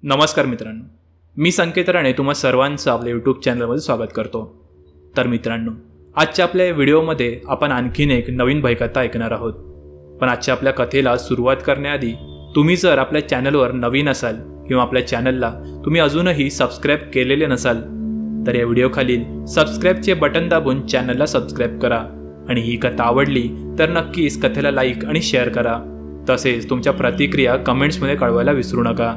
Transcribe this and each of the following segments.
नमस्कार मित्रांनो, मी संकेत राणे तुम्हा सर्वांचं आपल्या यूट्यूब चॅनलमध्ये स्वागत करतो. तर मित्रांनो, आजच्या आपल्या व्हिडिओमध्ये आपण आणखीन एक नवीन भयकथा ऐकणार आहोत. पण आजच्या आपल्या कथेला सुरुवात करण्याआधी तुम्ही जर आपल्या चॅनलवर नवीन असाल किंवा आपल्या चॅनलला तुम्ही अजूनही सबस्क्राईब केलेले नसाल तर या व्हिडिओखालील सबस्क्राईबचे बटन दाबून चॅनलला सबस्क्राईब करा. आणि ही कथा आवडली तर नक्कीच कथेला लाईक आणि शेअर करा. तसेच तुमच्या प्रतिक्रिया कमेंट्समध्ये कळवायला विसरू नका.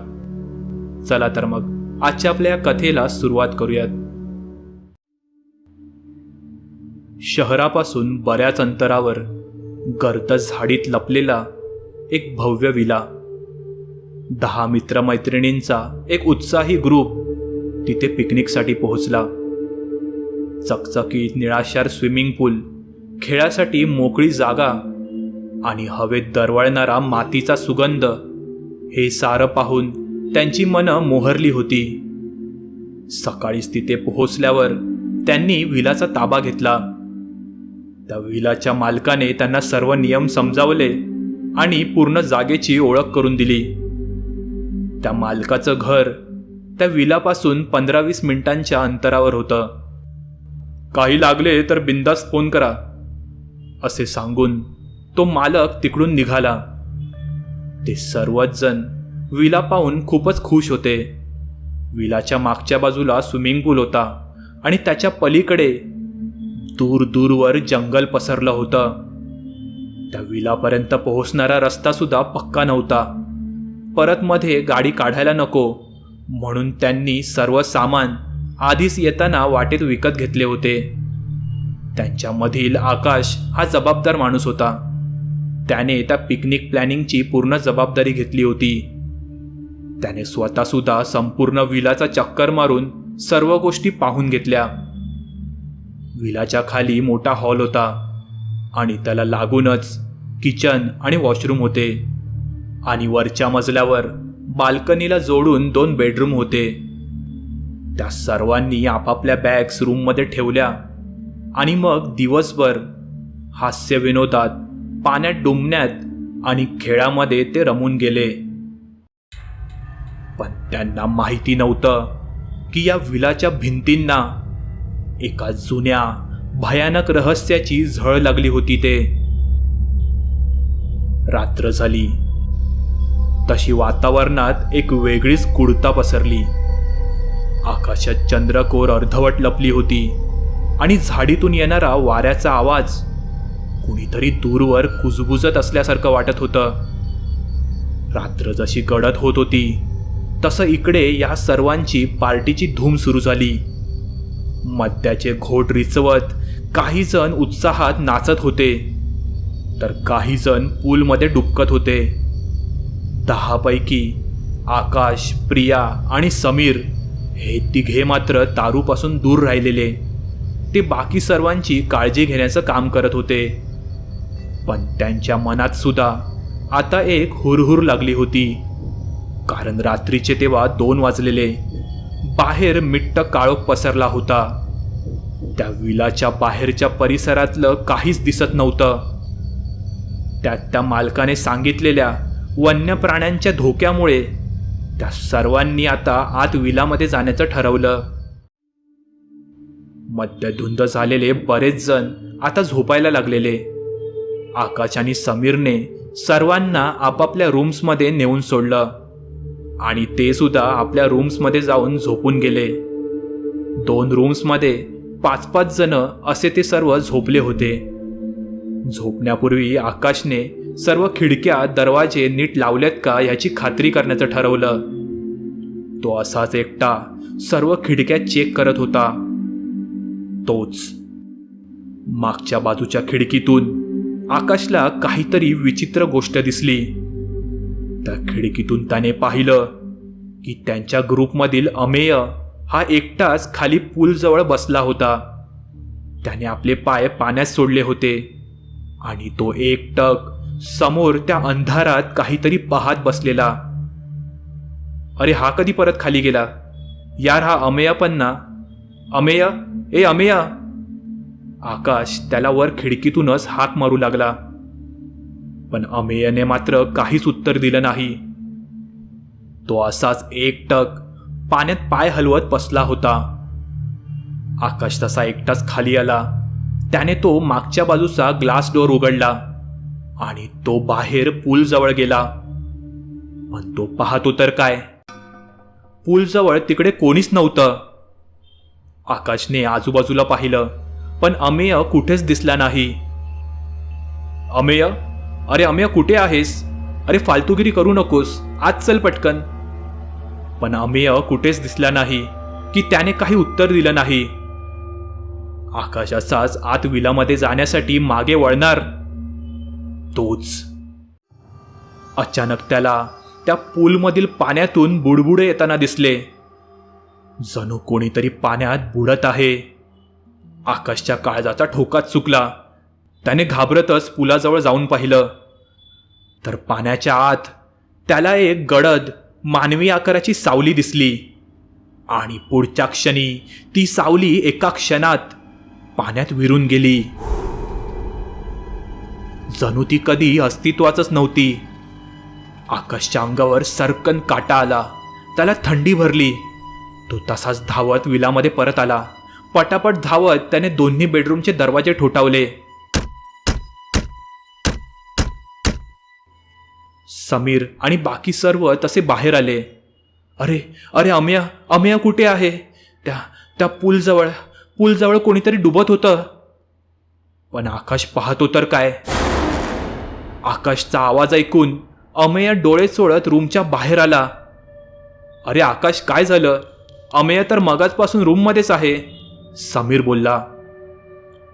चला तर मग आजच्या आपल्या कथेला सुरुवात करूयात. शहरापासून बऱ्याच अंतरावर गर्द झाडीत लपलेला एक भव्य विला. 10 मित्रमैत्रिणींचा एक उत्साही ग्रुप तिथे पिकनिकसाठी पोहोचला. चकचकीत निळाशार स्विमिंग पूल, खेळासाठी मोकळी जागा आणि हवेत दरवळणारा मातीचा सुगंध हे सारं पाहून त्यांची मनं मोहरली होती. सकाळीच तिथे पोहोचल्यावर त्यांनी विलाचा ताबा घेतला. त्या विलाच्या मालकाने त्यांना सर्व नियम समजावले आणि पूर्ण जागेची ओळख करून दिली. त्या मालकाचं घर त्या विलापासून 15-20 मिनिटांच्या अंतरावर होतं. काही लागले तर बिंदास फोन करा असे सांगून तो मालक तिकडून निघाला. ते सर्वच जण विला पाहून खूपच खुश होते. विलाच्या मागच्या बाजूला स्विमिंग पूल होता आणि त्याच्या पलीकडे दूर दूरवर जंगल पसरलं होतं. त्या विलापर्यंत पोहोचणारा रस्ता सुद्धा पक्का नव्हता. परत मध्ये गाडी काढायला नको म्हणून त्यांनी सर्व सामान आधीच येताना वाटेत विकत घेतले होते. त्यांच्यामधील आकाश हा जबाबदार माणूस होता. त्याने त्या पिकनिक प्लॅनिंगची पूर्ण जबाबदारी घेतली होती. त्याने स्वतःसुद्धा संपूर्ण विलाचा चक्कर मारून सर्व गोष्टी पाहून घेतल्या. विलाच्या खाली मोठा हॉल होता आणि त्याला लागूनच किचन आणि वॉशरूम होते आणि वरच्या मजल्यावर बाल्कनीला जोडून 2 बेडरूम होते. त्या सर्वांनी आपापल्या बॅग्स रूममध्ये ठेवल्या आणि मग दिवसभर हास्य विनोदात, पाण्यात डुंबण्यात आणि खेळामध्ये ते रमून गेले. पण त्यांना माहिती नव्हतं की या विलाच्या भिंतींना एका जुन्या भयानक रहस्याची झळ लागली होती. ते रात्र झाली तशी वातावरणात एक वेगळीच गुढता पसरली. आकाशात चंद्रकोर अर्धवट लपली होती आणि झाडीतून येणारा वाऱ्याचा आवाज कुणीतरी दूरवर कुजबुजत असल्यासारखं वाटत होतं. रात्र जशी गडद होत होती तसं इकडे या सर्वांची पार्टीची धूम सुरू झाली. मद्याचे घोट रिचवत काही जण उत्साहात नाचत होते तर काही जण पूलमध्ये डुबकत होते. 10 पैकी आकाश, प्रिया आणि समीर हे तिघे मात्र दारूपासून दूर राहिलेले. ते बाकी सर्वांची काळजी घेण्याचं काम करत होते. पण त्यांच्या मनात सुद्धा आता एक हुरहुर लागली होती. कारण रात्रीचे तेव्हा 2 वाजलेले. बाहेर मिट्ट काळोख पसरला होता. त्या विलाच्या बाहेरच्या परिसरातलं काहीच दिसत नव्हतं. त्या मालकाने सांगितलेल्या वन्य प्राण्यांच्या धोक्यामुळे त्या सर्वांनी आता आत विलामध्ये जाण्याचं ठरवलं. मद्यधुंद झालेले बरेच जण आता झोपायला लागलेले. आकाश आणि समीरने सर्वांना आपापल्या रूम्समध्ये नेऊन सोडलं आणि ते सुद्धा आपल्या रूम्समध्ये जाऊन झोपून गेले. 2 रूम्समध्ये 5-5 जण असे ते सर्व झोपले होते. झोपण्यापूर्वी आकाशने सर्व खिडक्या, दरवाजे नीट लावलेत का याची खात्री करण्याचं ठरवलं. तो असाच एकटा सर्व खिडक्या चेक करत होता. तोच मागच्या बाजूच्या खिडकीतून आकाशला काहीतरी विचित्र गोष्ट दिसली. त्या खिडकीतून त्याने पाहिलं की त्यांच्या ग्रुपमधील अमेय हा एकटाच खाली पूलजवळ बसला होता. त्याने आपले पाय पाण्यात सोडले होते आणि तो एकटक समोर त्या अंधारात काहीतरी पाहत बसलेला. अरे, हा कधी परत खाली गेला यार? हा अमेय पण ना. अमेय, ए अमेय! आकाश त्याला वर खिडकीतूनच हाक मारू लागला. पण अमेयने मात्र काहीच उत्तर दिलं नाही. तो असाच एकटक पाण्यात पाय हलवत बसला होता. आकाश तसा एकटाच खाली आला. त्याने तो मागच्या बाजूचा ग्लास डोअर उघडला आणि तो बाहेर पूलजवळ गेला. पण तो पाहतो तर काय, पूलजवळ तिकडे कोणीच नव्हतं. आकाशने आजूबाजूला पाहिलं, पण अमेय कुठेच दिसला नाही. अमेय, अरे अमेय कुठे आहेस? अरे फालतूगिरी करू नकोस, आज चल पटकन. पण अमेय कुठेच दिसला नाही की त्याने काही उत्तर दिलं नाही. आकाश असाच आत विलामध्ये जाण्यासाठी मागे वळणार तोच अचानक त्याला त्या पूलमधील पाण्यातून बुडबुडे येताना दिसले. जणू कोणीतरी पाण्यात बुडत आहे. आकाशच्या काळजाचा ठोकाच चुकला. त्याने घाबरतच पुलाजवळ जाऊन पाहिलं तर पाण्याच्या आत त्याला एक गडद मानवी आकाराची सावली दिसली. आणि पुढच्या क्षणी ती सावली एका क्षणात पाण्यात विरून गेली. जणू ती कधी अस्तित्वाचंच नव्हती. आकाशच्या अंगावर सरकन काटा आला. त्याला थंडी भरली. तो तसाच धावत विलामध्ये परत आला. पटापट धावत त्याने दोन्ही बेडरूमचे दरवाजे ठोठावले. समीर आणि बाकी सर्व तसे बाहेर आले. अरे अरे अमेय, अमेय कुठे आहे? त्या पूलजवळ कोणीतरी डुबत होतं. पण आकाश पाहतो तर काय, आकाशचा आवाज ऐकून अमेय डोळे चोळत रूमच्या बाहेर आला. अरे आकाश, काय झालं? अमेय तर मगाचपासून रूममध्येच आहे, समीर बोलला.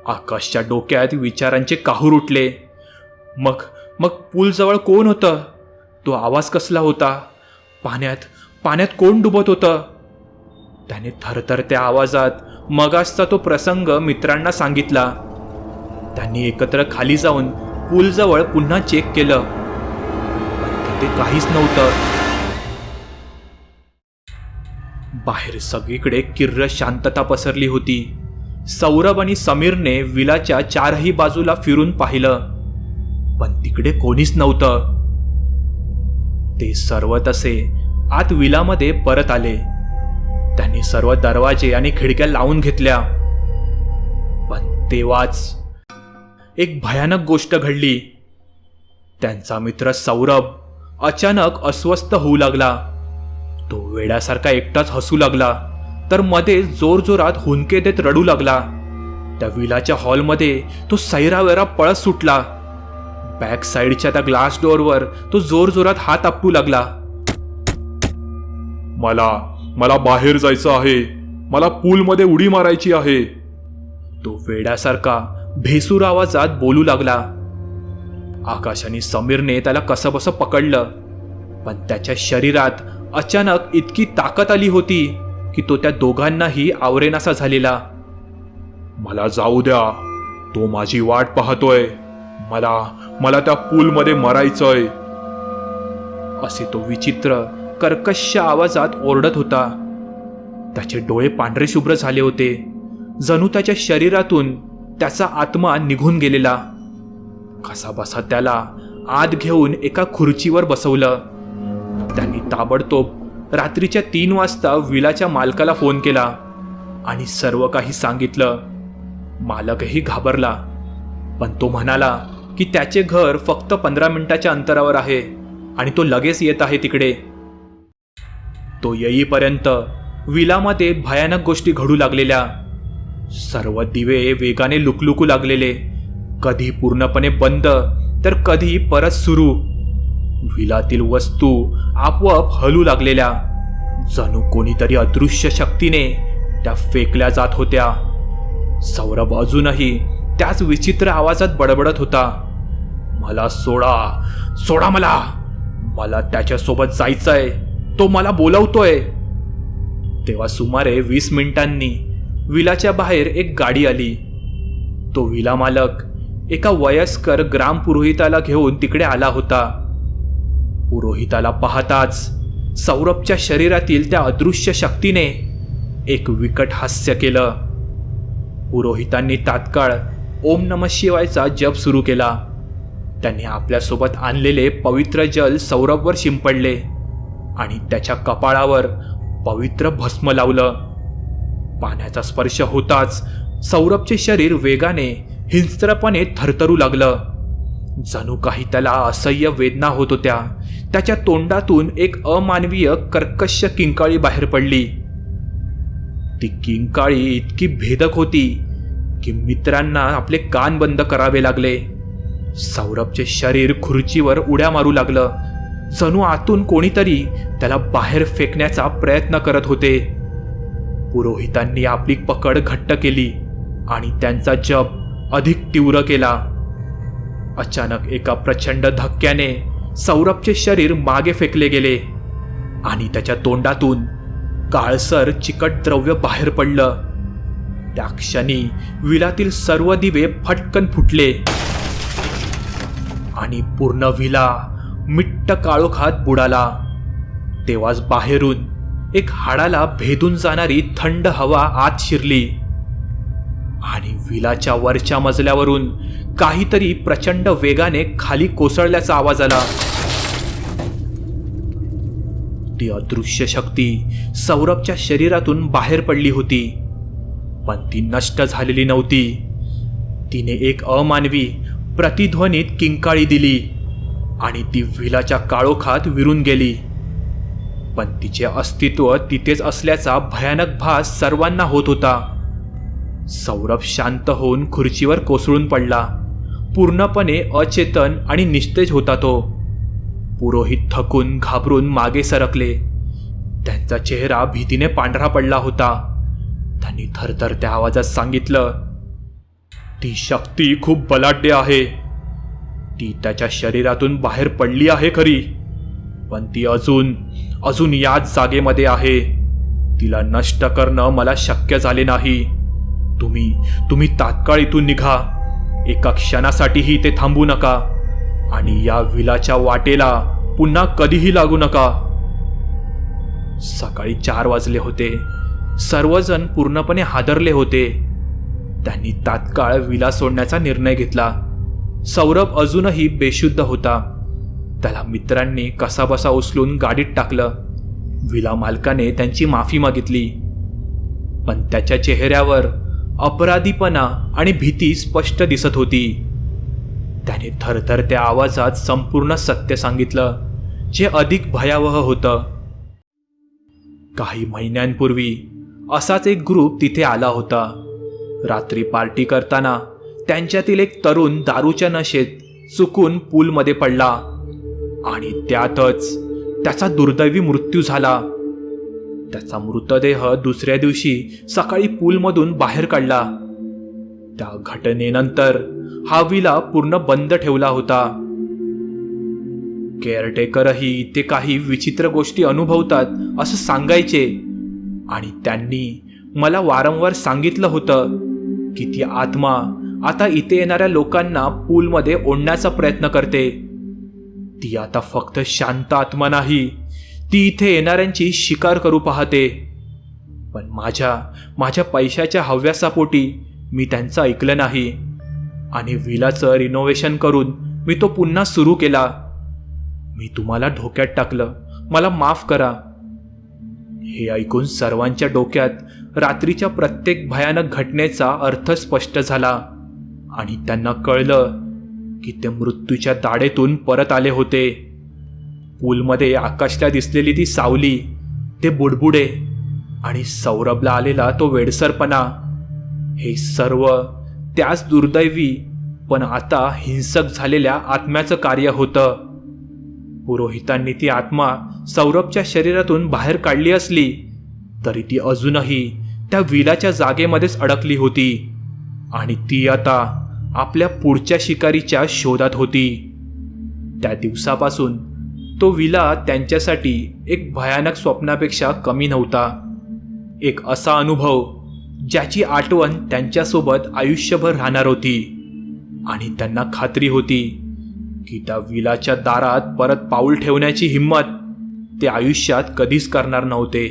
आकाशच्या डोक्यात विचारांचे काहूर उठले. मग पूलजवळ कोण होतं? तो आवाज कसला होता? पाण्यात कोण डुबत होतं? त्याने थरथरत्या आवाजात मगाचचा तो प्रसंग मित्रांना सांगितला. त्यांनी एकत्र खाली जाऊन पूलजवळ पुन्हा चेक केलं, पण तिथे काहीच नव्हतं. बाहेर सगळीकडे किर्र शांतता पसरली होती. सौरभ आणि समीरने विलाच्या चारही बाजूला फिरून पाहिलं, पण तिकडे कोणीच नव्हतं. ते सर्व तसे आत विलामध्ये परत आले. त्यांनी सर्व दरवाजे आणि खिडक्या लावून घेतल्या. पण तेव्हाच एक भयानक गोष्ट घडली. त्यांचा मित्र सौरभ अचानक अस्वस्थ होऊ लागला. तो वेड्यासारखा एकटाच हसू लागला, तर मध्ये जोरजोरात हुंदके देत रडू लागला. त्या विलाच्या हॉलमध्ये तो सैरावैरा पळत सुटला. बॅक साईडच्या त्या ग्लास डोअरवर तो जोरजोरात हात आपटू लागला. मला बाहेर जायचं आहे. मला पूलमध्ये उडी मारायची आहे. तो वेड्यासारखा भेसूर आवाजात बोलू लागला. आकाश आणि समीरने त्याला कसंबसं पकडलं, पण त्याच्या शरीरात अचानक इतकी ताकद आली होती की तो त्या दोघांनाही आवरेनासा झालेला. मला जाऊ द्या, तो माझी वाट पाहतोय. मला त्या पूलमध्ये मरायचंय, असे तो विचित्र कर्कश आवाजात ओरडत होता. त्याचे डोळे पांढरे शुभ्र झाले होते. जणू त्याच्या शरीरातून त्याचा आत्मा निघून गेलेला. कसाबसा त्याला आत घेऊन एका खुर्चीवर बसवलं. त्यांनी ताबडतोब रात्रीच्या 3 वाजता विलाच्या मालकाला फोन केला आणि सर्व काही सांगितलं. मालकही घाबरला, पण तो म्हणाला की त्याचे घर फक्त 15 मिनिटाच्या अंतरावर आहे आणि तो लगेच येत आहे तिकडे. तो येईपर्यंत विलामध्ये भयानक गोष्टी घडू लागलेल्या. सर्व दिवे वेगाने लुकलुकू लागलेले, कधी पूर्णपणे बंद तर कधी परत सुरू. विलातील वस्तू आपोआप हलू लागलेल्या, जणू कोणीतरी अदृश्य शक्तीने त्या फेकल्या जात होत्या. सौरभ अजूनही त्याच विचित्र आवाजात बडबडत होता. मला सोडा मला त्याच्यासोबत जायचंय, तो मला बोलवतोय. तेव्हा सुमारे 20 मिनिटांनी विलाच्या बाहेर एक गाडी आली. तो विला मालक एका वयस्कर ग्रामपुरोहिताला घेऊन तिकडे आला होता. पुरोहिताला पाहताच सौरभच्या शरीरातील त्या अदृश्य शक्तीने एक विकट हास्य केलं. पुरोहितांनी तात्काळ ओम नमः शिवायचा जप सुरू केला. त्यांनी आपल्यासोबत आणलेले पवित्र जल सौरभवर शिंपडले आणि त्याच्या कपाळावर पवित्र भस्म लावलं. पाण्याचा स्पर्श होताच सौरभचे शरीर वेगाने हिंस्त्रपणे थरथरू लागलं. जणू काही त्याला असह्य वेदना होत होत्या. त्याच्या तोंडातून एक अमानवीय कर्कश किंकाळी बाहेर पडली. ती किंकाळी इतकी भेदक होती की मित्रांना आपले कान बंद करावे लागले. सौरभचे शरीर खुर्चीवर उड्या मारू लागलं. जणू आतून कोणीतरी त्याला बाहेर फेकण्याचा प्रयत्न करत होते. पुरोहितांनी आपली पकड घट्ट केली आणि त्यांचा जप अधिक तीव्र केला. अचानक एका प्रचंड धक्क्याने सौरभचे शरीर मागे फेकले गेले आणि त्याच्या तोंडातून काळसर चिकट द्रव्य बाहेर पडलं. त्या क्षणी विलातील सर्व दिवे फटकन फुटले आणि पूर्ण विला मिट्ट काळोखात बुडाला. तेव्हाच बाहेरून एक हाडाला भेदून जाणारी थंड हवा आत शिरली आणि विलाच्या वरच्या मजल्यावरून काहीतरी प्रचंड वेगाने खाली कोसळल्याचा आवाज आला. ती अदृश्य शक्ती सौरभच्या शरीरातून बाहेर पडली होती, पण ती नष्ट झालेली नव्हती. तिने एक अमानवी प्रतिध्वनीत किंकाळी दिली आणि ती विलाच्या काळोखात विरून गेली. पण तिचे अस्तित्व तिथेच असल्याचा भयानक भास सर्वांना होत होता. सौरभ शांत होऊन खुर्चीवर कोसळून पडला. पूर्णपणे अचेतन आणि निस्तेज होता तो. पुरोहित थकून घाबरून मागे सरकले. त्यांचा चेहरा भीतीने पांढरा पडला होता. त्यांनी थरथरत्या आवाजात सांगितलं, ती शक्ती खूप बलाढ्य आहे. ती त्याच्या शरीरातून बाहेर पडली आहे खरी, पण ती अजून याच जागेमध्ये आहे. तिला नष्ट करणं मला शक्य झाले नाही. तुम्ही तात्काळ इथून निघा. एका क्षणासाठीही ते थांबू नका आणि या विलाच्या वाटेला पुन्हा कधीही लागू नका. सकाळी 4 वाजले होते. सर्वजण पूर्णपणे हादरले होते. त्यांनी तात्काळ विला सोडण्याचा निर्णय घेतला. सौरभ अजूनही बेशुद्ध होता. त्याला मित्रांनी कसाबसा उचलून गाडीत टाकलं. विला मालकाने त्यांची माफी मागितली, पण त्याच्या चेहऱ्यावर अपराधीपणा आणि भीती स्पष्ट दिसत होती. त्याने थरथरत्या आवाजात संपूर्ण सत्य सांगितलं, जे अधिक भयावह होतं. काही महिन्यांपूर्वी असाच एक ग्रुप तिथे आला होता. रात्री पार्टी करताना त्यांच्यातील एक तरुण दारूच्या नशेत चुकून पूलमध्ये पडला आणि त्यातच त्याचा दुर्दैवी मृत्यू झाला. त्याचा मृतदेह दुसऱ्या दिवशी सकाळी पूलमधून बाहेर काढला. त्या घटनेनंतर हा विला पूर्ण बंद ठेवला होता. केअरटेकरही ते काही विचित्र गोष्टी अनुभवतात असं सांगायचे आणि त्यांनी मला वारंवार सांगितलं होतं की ती आत्मा आता इथे येणाऱ्या लोकांना पूलमध्ये ओढण्याचा प्रयत्न करते. ती आता फक्त शांत आत्मा नाही, ती इथे येणाऱ्यांची शिकार करू पाहते. पण माझ्या पैशाच्या हव्यासापोटी मी त्यांचं ऐकलं नाही आणि विलाचं रिनोव्हेशन करून मी तो पुन्हा सुरू केला. मी तुम्हाला धोक्यात टाकलं, मला माफ करा. हे ऐकून सर्वांच्या डोक्यात रात्रीच्या प्रत्येक भयानक घटनेचा अर्थ स्पष्ट झाला आणि त्यांना कळलं की ते मृत्यूच्या दाढेतून परत आले होते. पूलमध्ये आकाशला दिसलेली ती सावली, ते बुडबुडे आणि सौरभला आलेला तो वेडसरपणा, हे सर्व त्याच दुर्दैवी पण आता हिंसक झालेल्या आत्म्याचं कार्य होतं. पुरोहितांनी ती आत्मा सौरभच्या शरीरातून बाहेर काढली असली तरी ती अजूनही त्या विलाच्या जागेमध्येच अडकली होती आणि ती आता आपल्या पुढच्या शिकारीच्या शोधात होती. त्या दिवसापासून तो विला त्यांच्यासाठी एक भयानक स्वप्नापेक्षा कमी नव्हता. एक असा अनुभव ज्याची आठवण त्यांच्यासोबत आयुष्यभर राहणार होती आणि त्यांना खात्री होती की त्या विलाच्या दारात परत पाऊल ठेवण्याची हिंमत ते आयुष्यात कधीच करणार नव्हते.